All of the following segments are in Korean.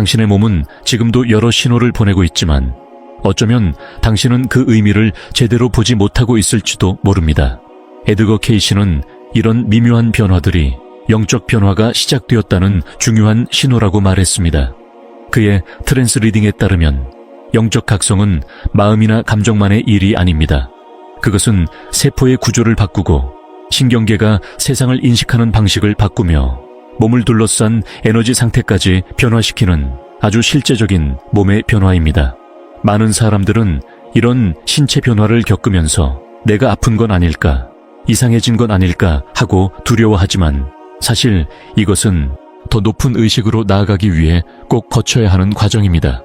당신의 몸은 지금도 여러 신호를 보내고 있지만 어쩌면 당신은 그 의미를 제대로 보지 못하고 있을지도 모릅니다. 에드거 케이시는 이런 미묘한 변화들이 영적 변화가 시작되었다는 중요한 신호라고 말했습니다. 그의 트랜스 리딩에 따르면 영적 각성은 마음이나 감정만의 일이 아닙니다. 그것은 세포의 구조를 바꾸고 신경계가 세상을 인식하는 방식을 바꾸며 몸을 둘러싼 에너지 상태까지 변화시키는 아주 실제적인 몸의 변화입니다. 많은 사람들은 이런 신체 변화를 겪으면서 내가 아픈 건 아닐까, 이상해진 건 아닐까 하고 두려워하지만 사실 이것은 더 높은 의식으로 나아가기 위해 꼭 거쳐야 하는 과정입니다.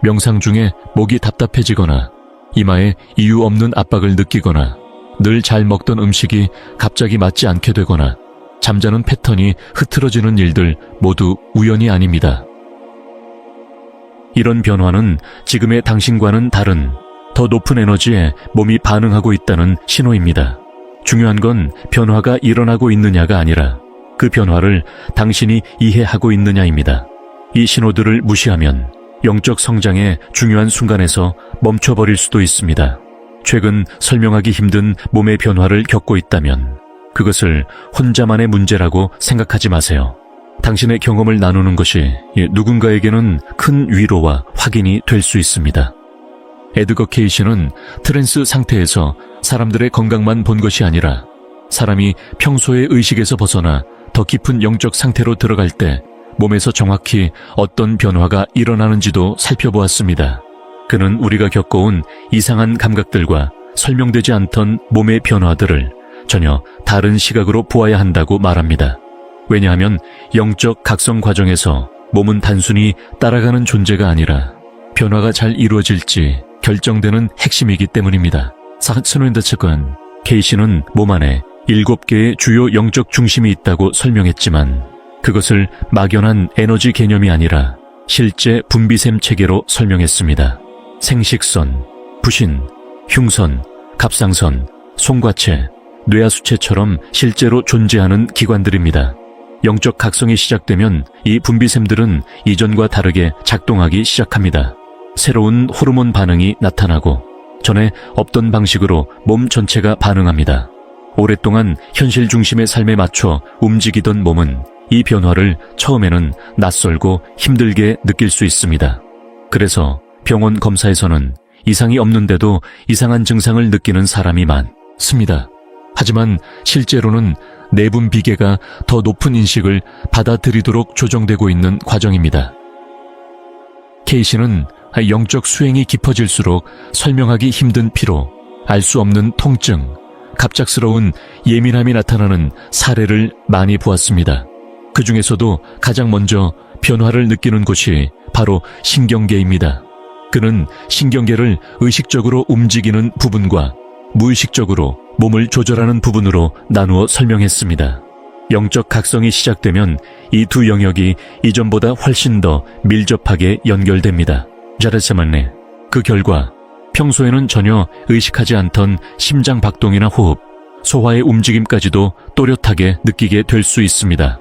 명상 중에 목이 답답해지거나 이마에 이유 없는 압박을 느끼거나 늘 잘 먹던 음식이 갑자기 맞지 않게 되거나 잠자는 패턴이 흐트러지는 일들 모두 우연이 아닙니다. 이런 변화는 지금의 당신과는 다른 더 높은 에너지에 몸이 반응하고 있다는 신호입니다. 중요한 건 변화가 일어나고 있느냐가 아니라 그 변화를 당신이 이해하고 있느냐입니다. 이 신호들을 무시하면 영적 성장의 중요한 순간에서 멈춰버릴 수도 있습니다. 최근 설명하기 힘든 몸의 변화를 겪고 있다면 그것을 혼자만의 문제라고 생각하지 마세요. 당신의 경험을 나누는 것이 누군가에게는 큰 위로와 확인이 될 수 있습니다. 에드거 케이시는 트랜스 상태에서 사람들의 건강만 본 것이 아니라 사람이 평소의 의식에서 벗어나 더 깊은 영적 상태로 들어갈 때 몸에서 정확히 어떤 변화가 일어나는지도 살펴보았습니다. 그는 우리가 겪어온 이상한 감각들과 설명되지 않던 몸의 변화들을 전혀 다른 시각으로 보아야 한다고 말합니다. 왜냐하면 영적 각성 과정에서 몸은 단순히 따라가는 존재가 아니라 변화가 잘 이루어질지 결정되는 핵심이기 때문입니다. 사츠노인더측은 케이시는 몸 안에 7개의 주요 영적 중심이 있다고 설명했지만 그것을 막연한 에너지 개념이 아니라 실제 분비샘 체계로 설명했습니다. 생식선, 부신, 흉선, 갑상선, 송과체, 뇌하수체처럼 실제로 존재하는 기관들입니다. 영적 각성이 시작되면 이 분비샘들은 이전과 다르게 작동하기 시작합니다. 새로운 호르몬 반응이 나타나고 전에 없던 방식으로 몸 전체가 반응합니다. 오랫동안 현실 중심의 삶에 맞춰 움직이던 몸은 이 변화를 처음에는 낯설고 힘들게 느낄 수 있습니다. 그래서 병원 검사에서는 이상이 없는데도 이상한 증상을 느끼는 사람이 많습니다. 하지만 실제로는 내분 비계가 더 높은 인식을 받아들이도록 조정되고 있는 과정입니다. 케이시는 영적 수행이 깊어질수록 설명하기 힘든 피로, 알 수 없는 통증, 갑작스러운 예민함이 나타나는 사례를 많이 보았습니다. 그 중에서도 가장 먼저 변화를 느끼는 곳이 바로 신경계입니다. 그는 신경계를 의식적으로 움직이는 부분과 무의식적으로 몸을 조절하는 부분으로 나누어 설명했습니다. 영적 각성이 시작되면 이 두 영역이 이전보다 훨씬 더 밀접하게 연결됩니다. 자르세만네. 그 결과 평소에는 전혀 의식하지 않던 심장 박동이나 호흡, 소화의 움직임까지도 또렷하게 느끼게 될 수 있습니다.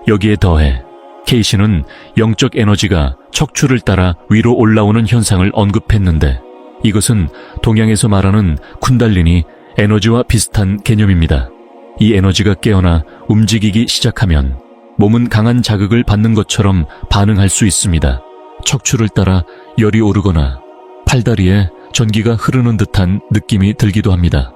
여기에 더해 케이시는 영적 에너지가 척추를 따라 위로 올라오는 현상을 언급했는데 이것은 동양에서 말하는 쿤달리니 에너지와 비슷한 개념입니다. 이 에너지가 깨어나 움직이기 시작하면 몸은 강한 자극을 받는 것처럼 반응할 수 있습니다. 척추를 따라 열이 오르거나 팔다리에 전기가 흐르는 듯한 느낌이 들기도 합니다.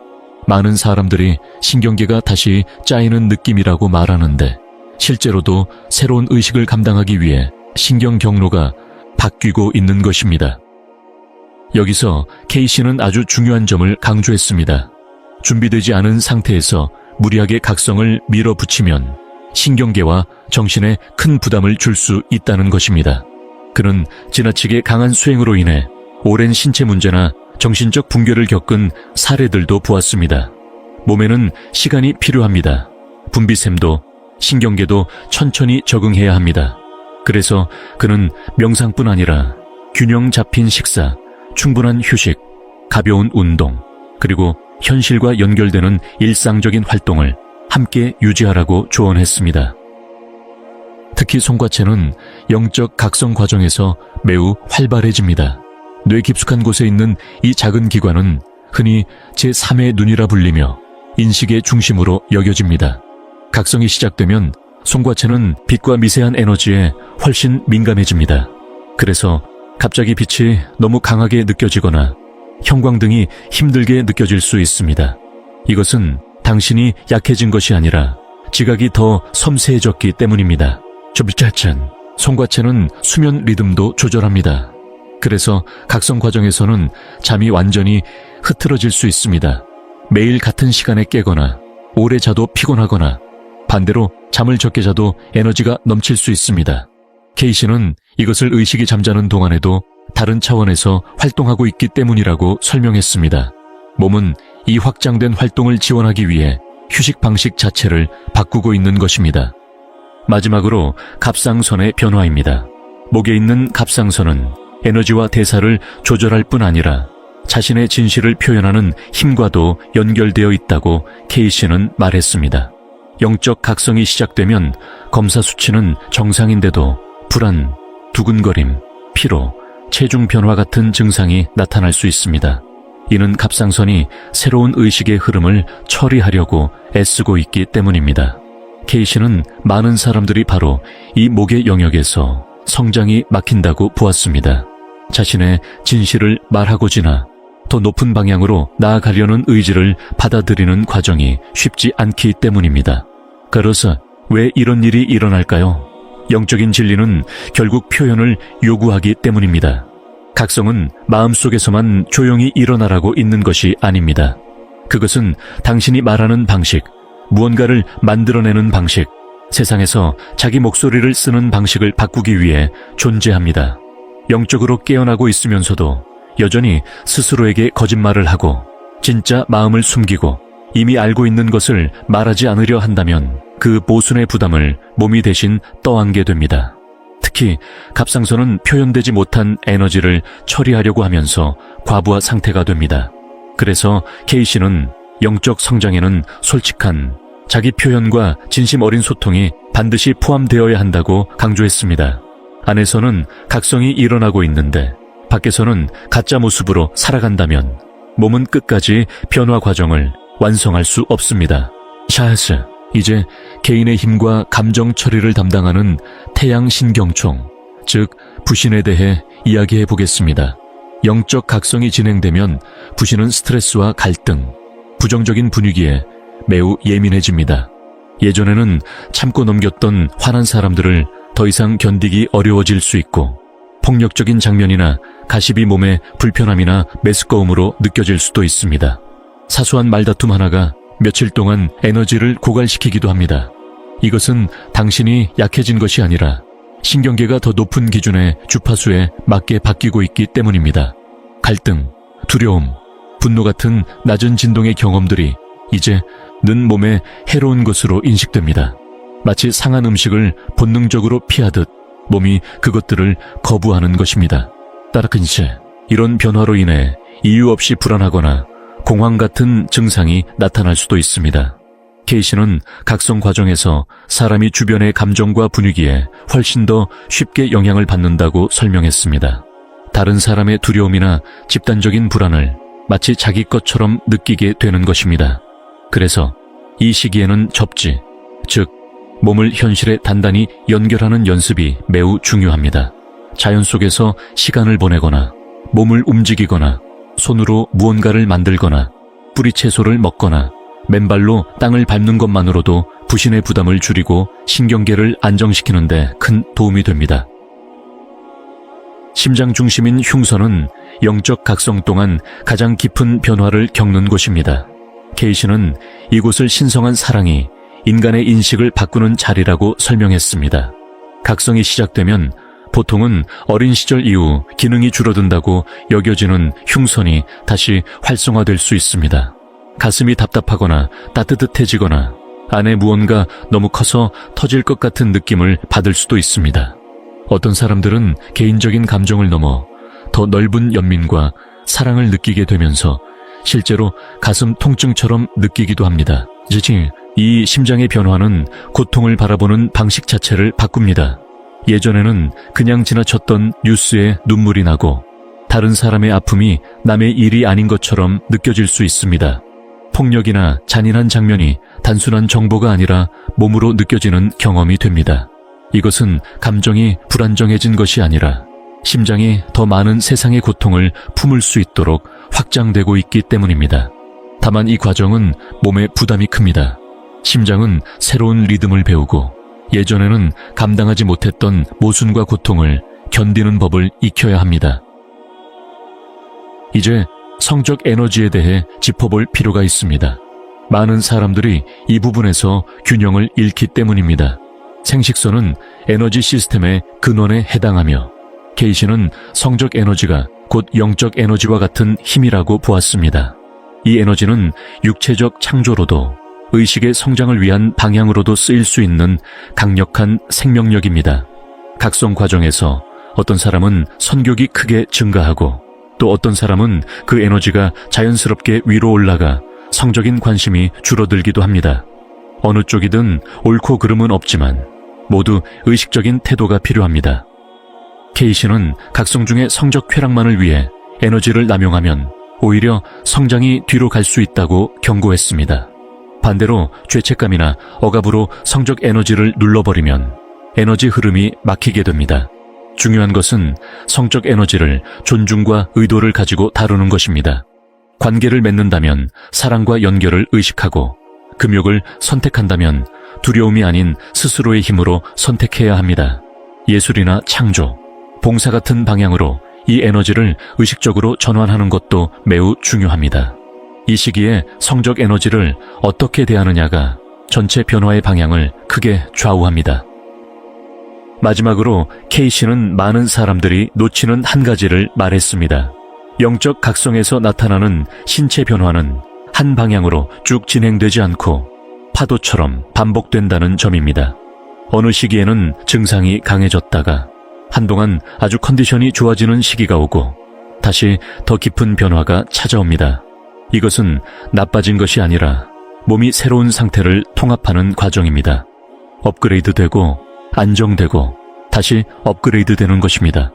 많은 사람들이 신경계가 다시 짜이는 느낌이라고 말하는데 실제로도 새로운 의식을 감당하기 위해 신경 경로가 바뀌고 있는 것입니다. 여기서 케이시는 아주 중요한 점을 강조했습니다. 준비되지 않은 상태에서 무리하게 각성을 밀어붙이면 신경계와 정신에 큰 부담을 줄 수 있다는 것입니다. 그는 지나치게 강한 수행으로 인해 오랜 신체 문제나 정신적 붕괴를 겪은 사례들도 보았습니다. 몸에는 시간이 필요합니다. 분비샘도 신경계도 천천히 적응해야 합니다. 그래서 그는 명상뿐 아니라 균형 잡힌 식사, 충분한 휴식, 가벼운 운동, 그리고 현실과 연결되는 일상적인 활동을 함께 유지하라고 조언했습니다. 특히 송과체는 영적 각성 과정에서 매우 활발해집니다. 뇌 깊숙한 곳에 있는 이 작은 기관은 흔히 제3의 눈이라 불리며 인식의 중심으로 여겨집니다. 각성이 시작되면 송과체는 빛과 미세한 에너지에 훨씬 민감해집니다. 그래서 갑자기 빛이 너무 강하게 느껴지거나 형광등이 힘들게 느껴질 수 있습니다. 이것은 당신이 약해진 것이 아니라 지각이 더 섬세해졌기 때문입니다. 조비차찬, 송과체는 수면 리듬도 조절합니다. 그래서 각성 과정에서는 잠이 완전히 흐트러질 수 있습니다. 매일 같은 시간에 깨거나 오래 자도 피곤하거나 반대로 잠을 적게 자도 에너지가 넘칠 수 있습니다. 케이시는 이것을 의식이 잠자는 동안에도 다른 차원에서 활동하고 있기 때문이라고 설명했습니다. 몸은 이 확장된 활동을 지원하기 위해 휴식 방식 자체를 바꾸고 있는 것입니다. 마지막으로 갑상선의 변화입니다. 목에 있는 갑상선은 에너지와 대사를 조절할 뿐 아니라 자신의 진실을 표현하는 힘과도 연결되어 있다고 케이시는 말했습니다. 영적 각성이 시작되면 검사 수치는 정상인데도 불안, 두근거림, 피로, 체중 변화 같은 증상이 나타날 수 있습니다. 이는 갑상선이 새로운 의식의 흐름을 처리하려고 애쓰고 있기 때문입니다. 케이시는 많은 사람들이 바로 이 목의 영역에서 성장이 막힌다고 보았습니다. 자신의 진실을 말하고자 더 높은 방향으로 나아가려는 의지를 받아들이는 과정이 쉽지 않기 때문입니다. 그래서 왜 이런 일이 일어날까요? 영적인 진리는 결국 표현을 요구하기 때문입니다. 각성은 마음속에서만 조용히 일어나라고 있는 것이 아닙니다. 그것은 당신이 말하는 방식, 무언가를 만들어내는 방식, 세상에서 자기 목소리를 쓰는 방식을 바꾸기 위해 존재합니다. 영적으로 깨어나고 있으면서도 여전히 스스로에게 거짓말을 하고 진짜 마음을 숨기고 이미 알고 있는 것을 말하지 않으려 한다면 그 모순의 부담을 몸이 대신 떠안게 됩니다. 특히 갑상선은 표현되지 못한 에너지를 처리하려고 하면서 과부하 상태가 됩니다. 그래서 케이시는 영적 성장에는 솔직한 자기 표현과 진심 어린 소통이 반드시 포함되어야 한다고 강조했습니다. 안에서는 각성이 일어나고 있는데 밖에서는 가짜 모습으로 살아간다면 몸은 끝까지 변화 과정을 완성할 수 없습니다. 샤스, 이제 개인의 힘과 감정 처리를 담당하는 태양신경총, 즉 부신에 대해 이야기해 보겠습니다. 영적 각성이 진행되면 부신은 스트레스와 갈등, 부정적인 분위기에 매우 예민해집니다. 예전에는 참고 넘겼던 화난 사람들을 더 이상 견디기 어려워질 수 있고 폭력적인 장면이나 가십이 몸에 불편함이나 메스꺼움으로 느껴질 수도 있습니다. 사소한 말다툼 하나가 며칠 동안 에너지를 고갈시키기도 합니다. 이것은 당신이 약해진 것이 아니라 신경계가 더 높은 기준의 주파수에 맞게 바뀌고 있기 때문입니다. 갈등, 두려움, 분노 같은 낮은 진동의 경험들이 이제 는 몸에 해로운 것으로 인식됩니다. 마치 상한 음식을 본능적으로 피하듯 몸이 그것들을 거부하는 것입니다. 따라큰체, 이런 변화로 인해 이유 없이 불안하거나 공황 같은 증상이 나타날 수도 있습니다. 케이시는 각성 과정에서 사람이 주변의 감정과 분위기에 훨씬 더 쉽게 영향을 받는다고 설명했습니다. 다른 사람의 두려움이나 집단적인 불안을 마치 자기 것처럼 느끼게 되는 것입니다. 그래서 이 시기에는 접지, 즉 몸을 현실에 단단히 연결하는 연습이 매우 중요합니다. 자연 속에서 시간을 보내거나 몸을 움직이거나 손으로 무언가를 만들거나 뿌리 채소를 먹거나 맨발로 땅을 밟는 것만으로도 부신의 부담을 줄이고 신경계를 안정시키는 데 큰 도움이 됩니다. 심장 중심인 흉선은 영적 각성 동안 가장 깊은 변화를 겪는 곳입니다. 케이시는 이곳을 신성한 사랑이 인간의 인식을 바꾸는 자리라고 설명했습니다. 각성이 시작되면 보통은 어린 시절 이후 기능이 줄어든다고 여겨지는 흉선이 다시 활성화될 수 있습니다. 가슴이 답답하거나 따뜻해지거나 안에 무언가 너무 커서 터질 것 같은 느낌을 받을 수도 있습니다. 어떤 사람들은 개인적인 감정을 넘어 더 넓은 연민과 사랑을 느끼게 되면서 실제로 가슴 통증처럼 느끼기도 합니다. 즉, 이 심장의 변화는 고통을 바라보는 방식 자체를 바꿉니다. 예전에는 그냥 지나쳤던 뉴스에 눈물이 나고 다른 사람의 아픔이 남의 일이 아닌 것처럼 느껴질 수 있습니다. 폭력이나 잔인한 장면이 단순한 정보가 아니라 몸으로 느껴지는 경험이 됩니다. 이것은 감정이 불안정해진 것이 아니라 심장이 더 많은 세상의 고통을 품을 수 있도록 확장되고 있기 때문입니다. 다만 이 과정은 몸에 부담이 큽니다. 심장은 새로운 리듬을 배우고 예전에는 감당하지 못했던 모순과 고통을 견디는 법을 익혀야 합니다. 이제 성적 에너지에 대해 짚어볼 필요가 있습니다. 많은 사람들이 이 부분에서 균형을 잃기 때문입니다. 생식선은 에너지 시스템의 근원에 해당하며 케이시는 성적 에너지가 곧 영적 에너지와 같은 힘이라고 보았습니다. 이 에너지는 육체적 창조로도 의식의 성장을 위한 방향으로도 쓰일 수 있는 강력한 생명력입니다. 각성 과정에서 어떤 사람은 선격이 크게 증가하고 또 어떤 사람은 그 에너지가 자연스럽게 위로 올라가 성적인 관심이 줄어들기도 합니다. 어느 쪽이든 옳고 그름은 없지만 모두 의식적인 태도가 필요합니다. 케이시는 각성 중의 성적 쾌락만을 위해 에너지를 남용하면 오히려 성장이 뒤로 갈 수 있다고 경고했습니다. 반대로 죄책감이나 억압으로 성적 에너지를 눌러버리면 에너지 흐름이 막히게 됩니다. 중요한 것은 성적 에너지를 존중과 의도를 가지고 다루는 것입니다. 관계를 맺는다면 사랑과 연결을 의식하고 금욕을 선택한다면 두려움이 아닌 스스로의 힘으로 선택해야 합니다. 예술이나 창조, 봉사 같은 방향으로 이 에너지를 의식적으로 전환하는 것도 매우 중요합니다. 이 시기에 성적 에너지를 어떻게 대하느냐가 전체 변화의 방향을 크게 좌우합니다. 마지막으로 케이시는 많은 사람들이 놓치는 한 가지를 말했습니다. 영적 각성에서 나타나는 신체 변화는 한 방향으로 쭉 진행되지 않고 파도처럼 반복된다는 점입니다. 어느 시기에는 증상이 강해졌다가 한동안 아주 컨디션이 좋아지는 시기가 오고 다시 더 깊은 변화가 찾아옵니다. 이것은 나빠진 것이 아니라 몸이 새로운 상태를 통합하는 과정입니다. 업그레이드되고 안정되고 다시 업그레이드되는 것입니다.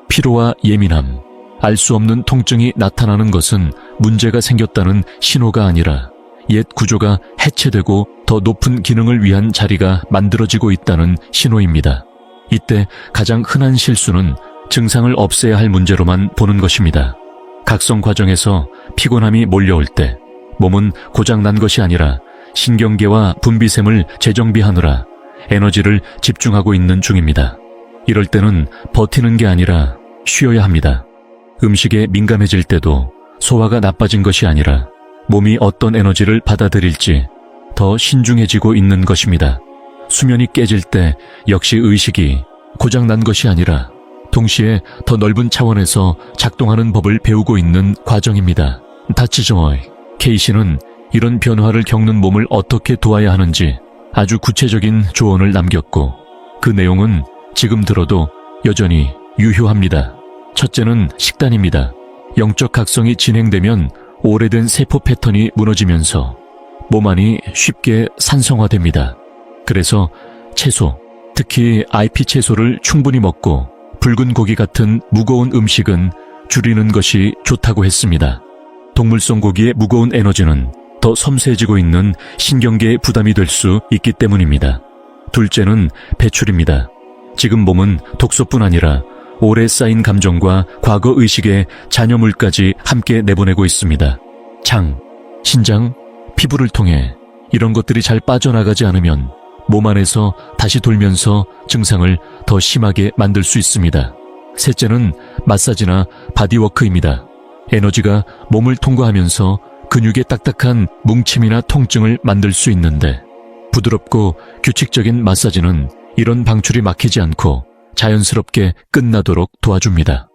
피로와 예민함, 알 수 없는 통증이 나타나는 것은 문제가 생겼다는 신호가 아니라 옛 구조가 해체되고 더 높은 기능을 위한 자리가 만들어지고 있다는 신호입니다. 이때 가장 흔한 실수는 증상을 없애야 할 문제로만 보는 것입니다. 각성 과정에서 피곤함이 몰려올 때 몸은 고장난 것이 아니라 신경계와 분비샘을 재정비하느라 에너지를 집중하고 있는 중입니다. 이럴 때는 버티는 게 아니라 쉬어야 합니다. 음식에 민감해질 때도 소화가 나빠진 것이 아니라 몸이 어떤 에너지를 받아들일지 더 신중해지고 있는 것입니다. 수면이 깨질 때 역시 의식이 고장난 것이 아니라 동시에 더 넓은 차원에서 작동하는 법을 배우고 있는 과정입니다. 다치조이 케이시는 이런 변화를 겪는 몸을 어떻게 도와야 하는지 아주 구체적인 조언을 남겼고 그 내용은 지금 들어도 여전히 유효합니다. 첫째는 식단입니다. 영적 각성이 진행되면 오래된 세포 패턴이 무너지면서 몸 안이 쉽게 산성화됩니다. 그래서 채소, 특히 IP 채소를 충분히 먹고 붉은 고기 같은 무거운 음식은 줄이는 것이 좋다고 했습니다. 동물성 고기의 무거운 에너지는 더 섬세해지고 있는 신경계에 부담이 될 수 있기 때문입니다. 둘째는 배출입니다. 지금 몸은 독소뿐 아니라 오래 쌓인 감정과 과거 의식의 잔여물까지 함께 내보내고 있습니다. 장, 신장, 피부를 통해 이런 것들이 잘 빠져나가지 않으면 몸 안에서 다시 돌면서 증상을 더 심하게 만들 수 있습니다. 셋째는 마사지나 바디워크입니다. 에너지가 몸을 통과하면서 근육의 딱딱한 뭉침이나 통증을 만들 수 있는데 부드럽고 규칙적인 마사지는 이런 방출이 막히지 않고 자연스럽게 끝나도록 도와줍니다.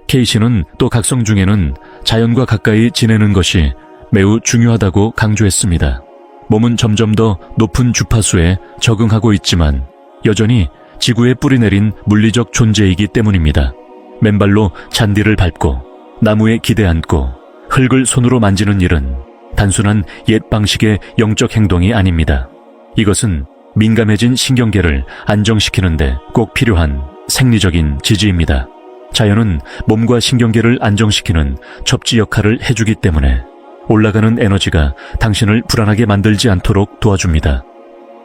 케이시는 또 각성 중에는 자연과 가까이 지내는 것이 매우 중요하다고 강조했습니다. 몸은 점점 더 높은 주파수에 적응하고 있지만 여전히 지구에 뿌리내린 물리적 존재이기 때문입니다. 맨발로 잔디를 밟고 나무에 기대 앉고 흙을 손으로 만지는 일은 단순한 옛 방식의 영적 행동이 아닙니다. 이것은 민감해진 신경계를 안정시키는데 꼭 필요한 생리적인 지지입니다. 자연은 몸과 신경계를 안정시키는 접지 역할을 해주기 때문에 올라가는 에너지가 당신을 불안하게 만들지 않도록 도와줍니다.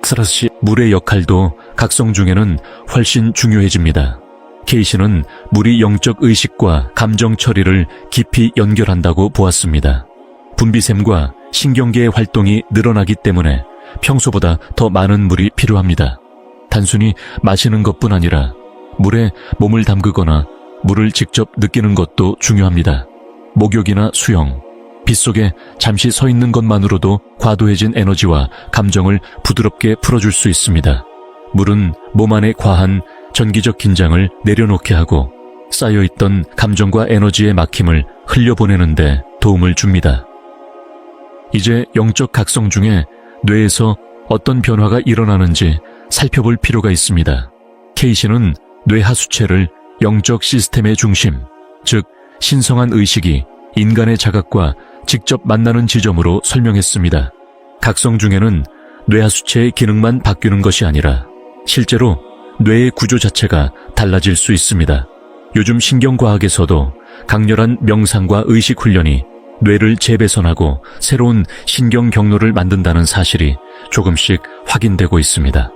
스라스 물의 역할도 각성 중에는 훨씬 중요해집니다. 케이시는 물이 영적 의식과 감정 처리를 깊이 연결한다고 보았습니다. 분비샘과 신경계의 활동이 늘어나기 때문에 평소보다 더 많은 물이 필요합니다. 단순히 마시는 것뿐 아니라 물에 몸을 담그거나 물을 직접 느끼는 것도 중요합니다. 목욕이나 수영, 빗속에 잠시 서 있는 것만으로도 과도해진 에너지와 감정을 부드럽게 풀어줄 수 있습니다. 물은 몸 안의 과한 전기적 긴장을 내려놓게 하고 쌓여있던 감정과 에너지의 막힘을 흘려보내는데 도움을 줍니다. 이제 영적 각성 중에 뇌에서 어떤 변화가 일어나는지 살펴볼 필요가 있습니다. 케이시는 뇌 하수체를 영적 시스템의 중심, 즉 신성한 의식이 인간의 자각과 직접 만나는 지점으로 설명했습니다. 각성 중에는 뇌하수체의 기능만 바뀌는 것이 아니라 실제로 뇌의 구조 자체가 달라질 수 있습니다. 요즘 신경과학에서도 강렬한 명상과 의식 훈련이 뇌를 재배선하고 새로운 신경 경로를 만든다는 사실이 조금씩 확인되고 있습니다.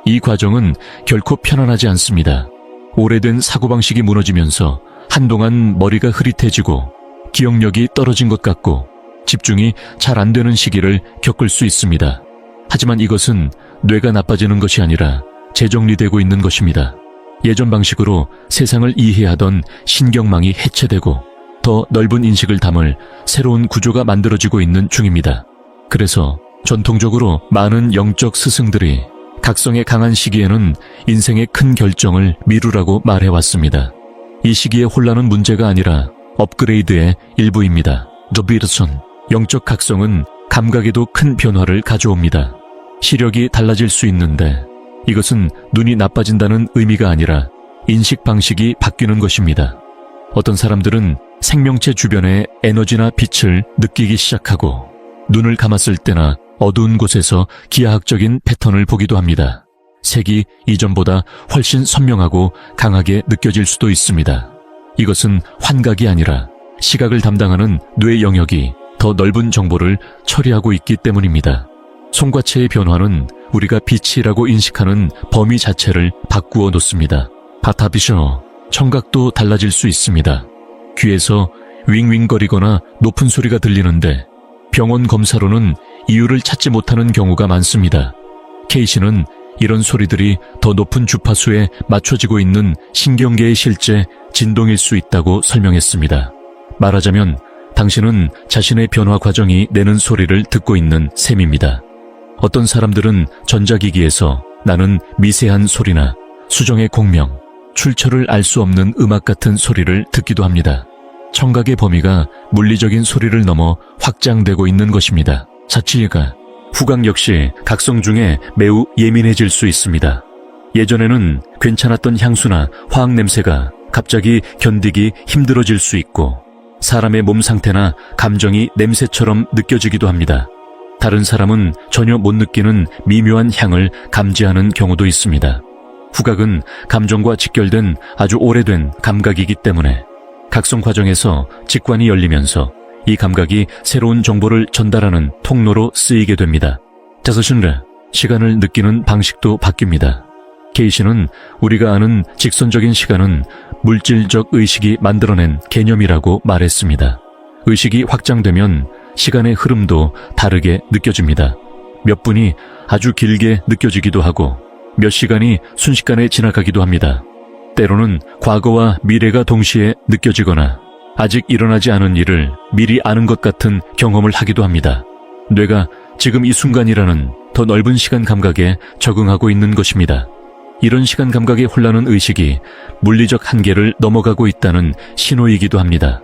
이 과정은 결코 편안하지 않습니다. 오래된 사고방식이 무너지면서 한동안 머리가 흐릿해지고 기억력이 떨어진 것 같고 집중이 잘 안 되는 시기를 겪을 수 있습니다. 하지만 이것은 뇌가 나빠지는 것이 아니라 재정리되고 있는 것입니다. 예전 방식으로 세상을 이해하던 신경망이 해체되고 더 넓은 인식을 담을 새로운 구조가 만들어지고 있는 중입니다. 그래서 전통적으로 많은 영적 스승들이 각성에 강한 시기에는 인생의 큰 결정을 미루라고 말해왔습니다. 이 시기의 혼란은 문제가 아니라 업그레이드의 일부입니다. 조 피터슨, 영적 각성은 감각에도 큰 변화를 가져옵니다. 시력이 달라질 수 있는데 이것은 눈이 나빠진다는 의미가 아니라 인식 방식이 바뀌는 것입니다. 어떤 사람들은 생명체 주변의 에너지나 빛을 느끼기 시작하고 눈을 감았을 때나 어두운 곳에서 기하학적인 패턴을 보기도 합니다. 색이 이전보다 훨씬 선명하고 강하게 느껴질 수도 있습니다. 이것은 환각이 아니라 시각을 담당하는 뇌 영역이 더 넓은 정보를 처리하고 있기 때문입니다. 송과체의 변화는 우리가 빛이라고 인식하는 범위 자체를 바꾸어 놓습니다. 바타비셔, 청각도 달라질 수 있습니다. 귀에서 윙윙거리거나 높은 소리가 들리는데 병원 검사로는 이유를 찾지 못하는 경우가 많습니다. 케이시는 이런 소리들이 더 높은 주파수에 맞춰지고 있는 신경계의 실제 진동일 수 있다고 설명했습니다. 말하자면 당신은 자신의 변화 과정이 내는 소리를 듣고 있는 셈입니다. 어떤 사람들은 전자기기에서 나는 미세한 소리나 수정의 공명, 출처를 알 수 없는 음악 같은 소리를 듣기도 합니다. 청각의 범위가 물리적인 소리를 넘어 확장되고 있는 것입니다. 사치가 후각 역시 각성 중에 매우 예민해질 수 있습니다. 예전에는 괜찮았던 향수나 화학 냄새가 갑자기 견디기 힘들어질 수 있고 사람의 몸 상태나 감정이 냄새처럼 느껴지기도 합니다. 다른 사람은 전혀 못 느끼는 미묘한 향을 감지하는 경우도 있습니다. 후각은 감정과 직결된 아주 오래된 감각이기 때문에 각성 과정에서 직관이 열리면서 이 감각이 새로운 정보를 전달하는 통로로 쓰이게 됩니다. 자서신레, 시간을 느끼는 방식도 바뀝니다. 케이시는 우리가 아는 직선적인 시간은 물질적 의식이 만들어낸 개념이라고 말했습니다. 의식이 확장되면 시간의 흐름도 다르게 느껴집니다. 몇 분이 아주 길게 느껴지기도 하고 몇 시간이 순식간에 지나가기도 합니다. 때로는 과거와 미래가 동시에 느껴지거나 아직 일어나지 않은 일을 미리 아는 것 같은 경험을 하기도 합니다. 뇌가 지금 이 순간이라는 더 넓은 시간 감각에 적응하고 있는 것입니다. 이런 시간 감각의 혼란은 의식이 물리적 한계를 넘어가고 있다는 신호이기도 합니다.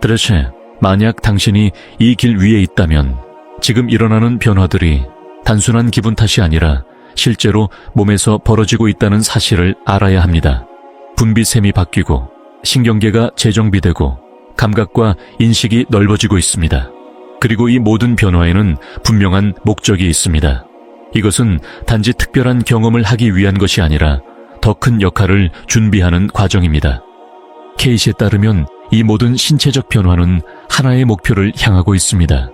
드레체, 만약 당신이 이 길 위에 있다면 지금 일어나는 변화들이 단순한 기분 탓이 아니라 실제로 몸에서 벌어지고 있다는 사실을 알아야 합니다. 분비샘이 바뀌고 신경계가 재정비되고 감각과 인식이 넓어지고 있습니다. 그리고 이 모든 변화에는 분명한 목적이 있습니다. 이것은 단지 특별한 경험을 하기 위한 것이 아니라 더 큰 역할을 준비하는 과정입니다. 케이시에 따르면 이 모든 신체적 변화는 하나의 목표를 향하고 있습니다.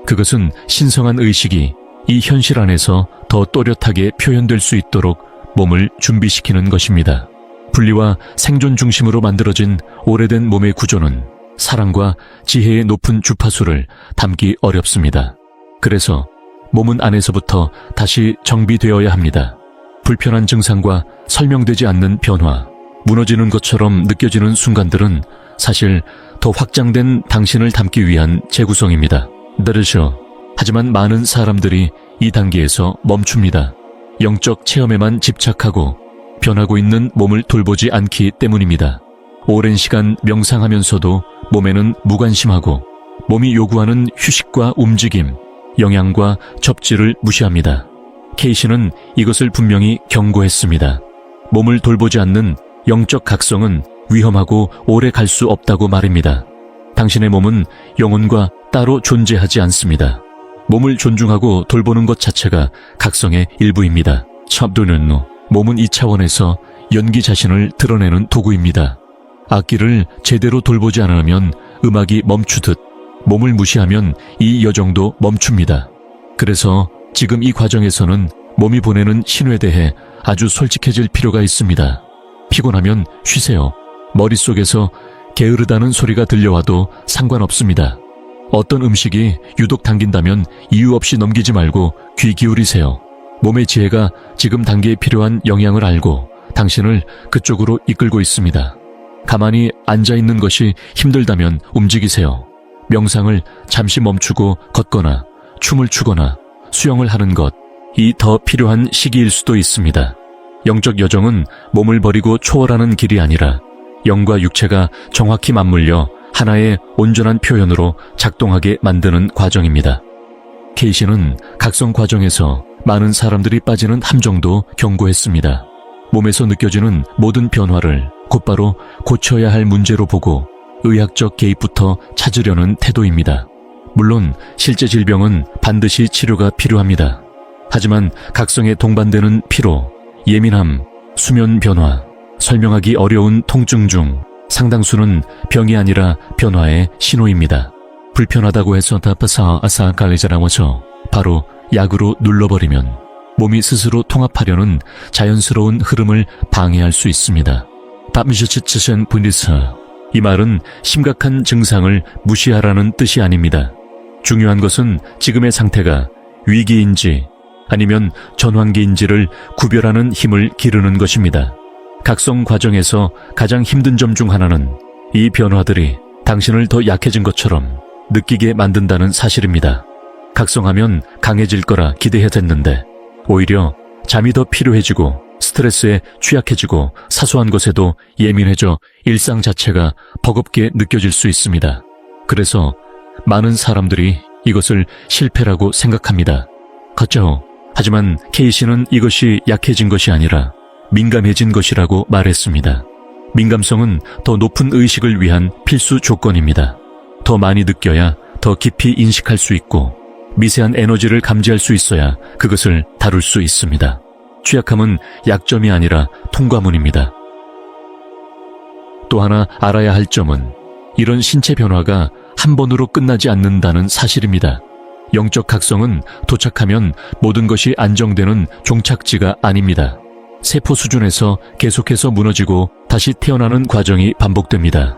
그것은 신성한 의식이 이 현실 안에서 더 또렷하게 표현될 수 있도록 몸을 준비시키는 것입니다. 분리와 생존 중심으로 만들어진 오래된 몸의 구조는 사랑과 지혜의 높은 주파수를 담기 어렵습니다. 그래서 몸은 안에서부터 다시 정비되어야 합니다. 불편한 증상과 설명되지 않는 변화, 무너지는 것처럼 느껴지는 순간들은 사실 더 확장된 당신을 담기 위한 재구성입니다. 그렇죠. 하지만 많은 사람들이 이 단계에서 멈춥니다. 영적 체험에만 집착하고 변하고 있는 몸을 돌보지 않기 때문입니다. 오랜 시간 명상하면서도 몸에는 무관심하고 몸이 요구하는 휴식과 움직임, 영양과 접지를 무시합니다. 케이시는 이것을 분명히 경고했습니다. 몸을 돌보지 않는 영적 각성은 위험하고 오래 갈 수 없다고 말입니다. 당신의 몸은 영혼과 따로 존재하지 않습니다. 몸을 존중하고 돌보는 것 자체가 각성의 일부입니다. 찹도는노, 몸은 이 차원에서 연기 자신을 드러내는 도구입니다. 악기를 제대로 돌보지 않으면 음악이 멈추듯 몸을 무시하면 이 여정도 멈춥니다. 그래서 지금 이 과정에서는 몸이 보내는 신호에 대해 아주 솔직해질 필요가 있습니다. 피곤하면 쉬세요. 머릿속에서 게으르다는 소리가 들려와도 상관없습니다. 어떤 음식이 유독 당긴다면 이유 없이 넘기지 말고 귀 기울이세요. 몸의 지혜가 지금 단계에 필요한 영양을 알고 당신을 그쪽으로 이끌고 있습니다. 가만히 앉아있는 것이 힘들다면 움직이세요. 명상을 잠시 멈추고 걷거나 춤을 추거나 수영을 하는 것, 이 더 필요한 시기일 수도 있습니다. 영적 여정은 몸을 버리고 초월하는 길이 아니라 영과 육체가 정확히 맞물려 하나의 온전한 표현으로 작동하게 만드는 과정입니다. 케이시는 각성 과정에서 많은 사람들이 빠지는 함정도 경고했습니다. 몸에서 느껴지는 모든 변화를 곧바로 고쳐야 할 문제로 보고 의학적 개입부터 찾으려는 태도입니다. 물론 실제 질병은 반드시 치료가 필요합니다. 하지만 각성에 동반되는 피로, 예민함, 수면 변화, 설명하기 어려운 통증 중 상당수는 병이 아니라 변화의 신호입니다. 불편하다고 해서 답아서 아사갈리자라워서 바로 약으로 눌러버리면 몸이 스스로 통합하려는 자연스러운 흐름을 방해할 수 있습니다. 밤시치치션 분리스, 이 말은 심각한 증상을 무시하라는 뜻이 아닙니다. 중요한 것은 지금의 상태가 위기인지 아니면 전환기인지를 구별하는 힘을 기르는 것입니다. 각성 과정에서 가장 힘든 점 중 하나는 이 변화들이 당신을 더 약해진 것처럼 느끼게 만든다는 사실입니다. 각성하면 강해질 거라 기대해야 됐는데 오히려 잠이 더 필요해지고 스트레스에 취약해지고 사소한 것에도 예민해져 일상 자체가 버겁게 느껴질 수 있습니다. 그래서 많은 사람들이 이것을 실패라고 생각합니다. 그렇죠. 하지만 케이시는 이것이 약해진 것이 아니라 민감해진 것이라고 말했습니다. 민감성은 더 높은 의식을 위한 필수 조건입니다. 더 많이 느껴야 더 깊이 인식할 수 있고 미세한 에너지를 감지할 수 있어야 그것을 다룰 수 있습니다. 취약함은 약점이 아니라 통과문입니다. 또 하나 알아야 할 점은 이런 신체 변화가 한 번으로 끝나지 않는다는 사실입니다. 영적 각성은 도착하면 모든 것이 안정되는 종착지가 아닙니다. 세포 수준에서 계속해서 무너지고 다시 태어나는 과정이 반복됩니다.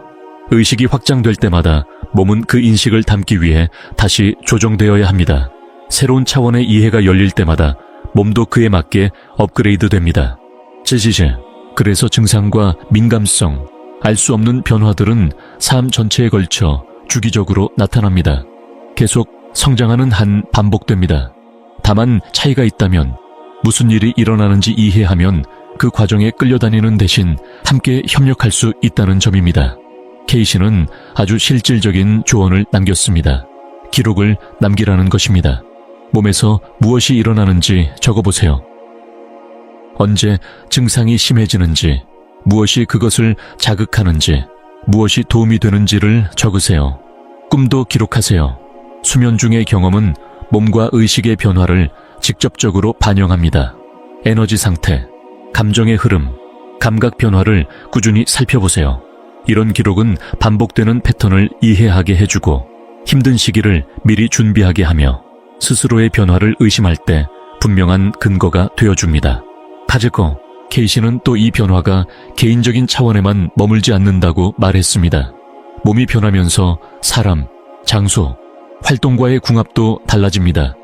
의식이 확장될 때마다 몸은 그 인식을 담기 위해 다시 조정되어야 합니다. 새로운 차원의 이해가 열릴 때마다 몸도 그에 맞게 업그레이드 됩니다. 찌지제, 그래서 증상과 민감성, 알 수 없는 변화들은 삶 전체에 걸쳐 주기적으로 나타납니다. 계속 성장하는 한 반복됩니다. 다만 차이가 있다면 무슨 일이 일어나는지 이해하면 그 과정에 끌려다니는 대신 함께 협력할 수 있다는 점입니다. 케이시는 아주 실질적인 조언을 남겼습니다. 기록을 남기라는 것입니다. 몸에서 무엇이 일어나는지 적어보세요. 언제 증상이 심해지는지, 무엇이 그것을 자극하는지, 무엇이 도움이 되는지를 적으세요. 꿈도 기록하세요. 수면 중의 경험은 몸과 의식의 변화를 직접적으로 반영합니다. 에너지 상태, 감정의 흐름, 감각 변화를 꾸준히 살펴보세요. 이런 기록은 반복되는 패턴을 이해하게 해주고 힘든 시기를 미리 준비하게 하며 스스로의 변화를 의심할 때 분명한 근거가 되어줍니다. 파제커, 케이시는 또 이 변화가 개인적인 차원에만 머물지 않는다고 말했습니다. 몸이 변하면서 사람, 장소, 활동과의 궁합도 달라집니다.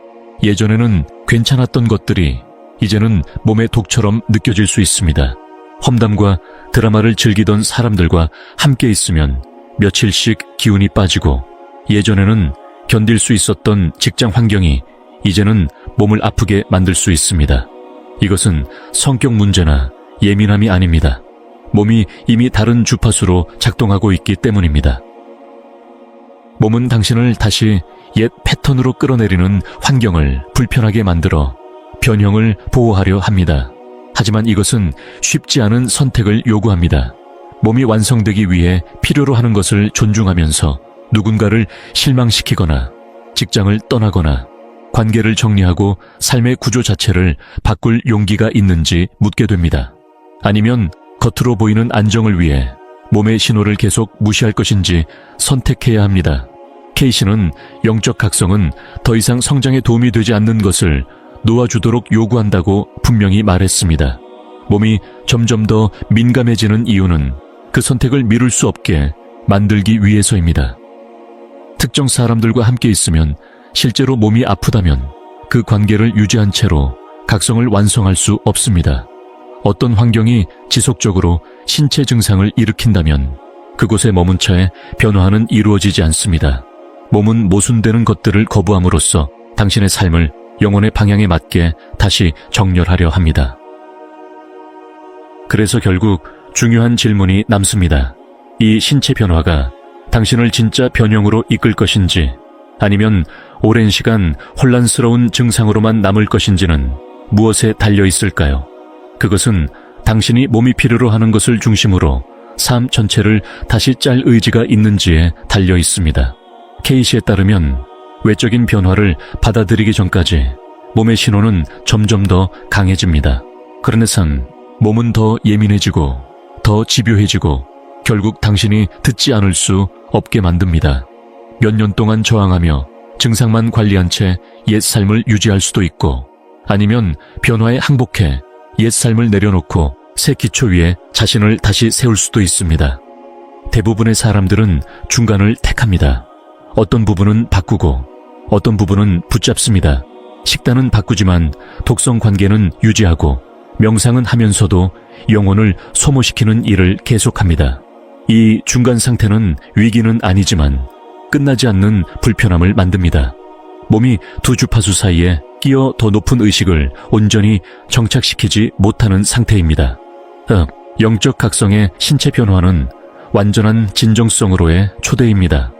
예전에는 괜찮았던 것들이 이제는 몸의 독처럼 느껴질 수 있습니다. 험담과 드라마를 즐기던 사람들과 함께 있으면 며칠씩 기운이 빠지고 예전에는 견딜 수 있었던 직장 환경이 이제는 몸을 아프게 만들 수 있습니다. 이것은 성격 문제나 예민함이 아닙니다. 몸이 이미 다른 주파수로 작동하고 있기 때문입니다. 몸은 당신을 다시 옛 패턴으로 끌어내리는 환경을 불편하게 만들어 변형을 보호하려 합니다. 하지만 이것은 쉽지 않은 선택을 요구합니다. 몸이 완성되기 위해 필요로 하는 것을 존중하면서 누군가를 실망시키거나 직장을 떠나거나 관계를 정리하고 삶의 구조 자체를 바꿀 용기가 있는지 묻게 됩니다. 아니면 겉으로 보이는 안정을 위해 몸의 신호를 계속 무시할 것인지 선택해야 합니다. 케이시는 영적 각성은 더 이상 성장에 도움이 되지 않는 것을 놓아주도록 요구한다고 분명히 말했습니다. 몸이 점점 더 민감해지는 이유는 그 선택을 미룰 수 없게 만들기 위해서입니다. 특정 사람들과 함께 있으면 실제로 몸이 아프다면 그 관계를 유지한 채로 각성을 완성할 수 없습니다. 어떤 환경이 지속적으로 신체 증상을 일으킨다면 그곳에 머문 채 변화는 이루어지지 않습니다. 몸은 모순되는 것들을 거부함으로써 당신의 삶을 영혼의 방향에 맞게 다시 정렬하려 합니다. 그래서 결국 중요한 질문이 남습니다. 이 신체 변화가 당신을 진짜 변형으로 이끌 것인지 아니면 오랜 시간 혼란스러운 증상으로만 남을 것인지는 무엇에 달려 있을까요? 그것은 당신이 몸이 필요로 하는 것을 중심으로 삶 전체를 다시 짤 의지가 있는지에 달려 있습니다. 케이시에 따르면 외적인 변화를 받아들이기 전까지 몸의 신호는 점점 더 강해집니다. 그러내선 몸은 더 예민해지고 더 집요해지고 결국 당신이 듣지 않을 수 없게 만듭니다. 몇 년 동안 저항하며 증상만 관리한 채 옛 삶을 유지할 수도 있고 아니면 변화에 항복해 옛 삶을 내려놓고 새 기초 위에 자신을 다시 세울 수도 있습니다. 대부분의 사람들은 중간을 택합니다. 어떤 부분은 바꾸고 어떤 부분은 붙잡습니다. 식단은 바꾸지만 독성 관계는 유지하고 명상은 하면서도 영혼을 소모시키는 일을 계속합니다. 이 중간 상태는 위기는 아니지만 끝나지 않는 불편함을 만듭니다. 몸이 두 주파수 사이에 끼어 더 높은 의식을 온전히 정착시키지 못하는 상태입니다. 영적 각성의 신체 변화는 완전한 진정성으로의 초대입니다.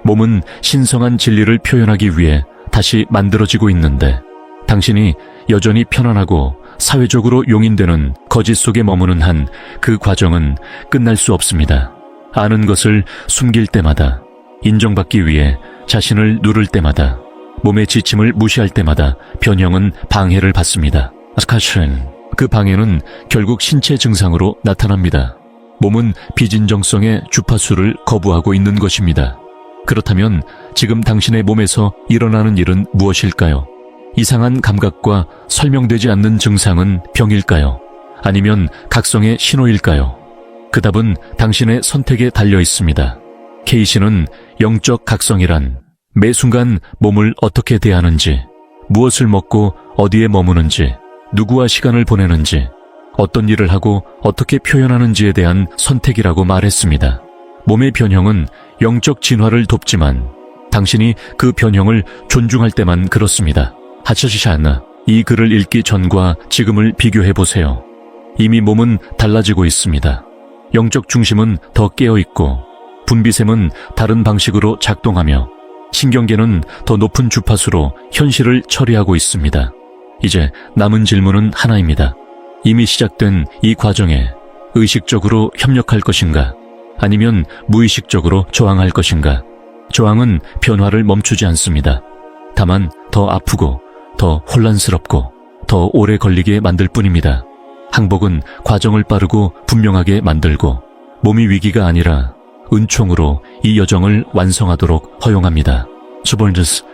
몸은 신성한 진리를 표현하기 위해 다시 만들어지고 있는데 당신이 여전히 편안하고 사회적으로 용인되는 거짓 속에 머무는 한 그 과정은 끝날 수 없습니다. 아는 것을 숨길 때마다, 인정받기 위해 자신을 누를 때마다, 몸의 지침을 무시할 때마다 변형은 방해를 받습니다. 그 방해는 결국 신체 증상으로 나타납니다. 몸은 비진정성의 주파수를 거부하고 있는 것입니다. 그렇다면 지금 당신의 몸에서 일어나는 일은 무엇일까요? 이상한 감각과 설명되지 않는 증상은 병일까요? 아니면 각성의 신호일까요? 그 답은 당신의 선택에 달려 있습니다. 케이시는 영적 각성이란 매 순간 몸을 어떻게 대하는지, 무엇을 먹고 어디에 머무는지, 누구와 시간을 보내는지, 어떤 일을 하고 어떻게 표현하는지에 대한 선택이라고 말했습니다. 몸의 변형은 영적 진화를 돕지만 당신이 그 변형을 존중할 때만 그렇습니다. 하차시샤나, 이 글을 읽기 전과 지금을 비교해보세요. 이미 몸은 달라지고 있습니다. 영적 중심은 더 깨어있고 분비샘은 다른 방식으로 작동하며 신경계는 더 높은 주파수로 현실을 처리하고 있습니다. 이제 남은 질문은 하나입니다. 이미 시작된 이 과정에 의식적으로 협력할 것인가? 아니면 무의식적으로 저항할 것인가? 저항은 변화를 멈추지 않습니다. 다만 더 아프고 더 혼란스럽고 더 오래 걸리게 만들 뿐입니다. 항복은 과정을 빠르고 분명하게 만들고 몸이 위기가 아니라 은총으로 이 여정을 완성하도록 허용합니다. Zvoln's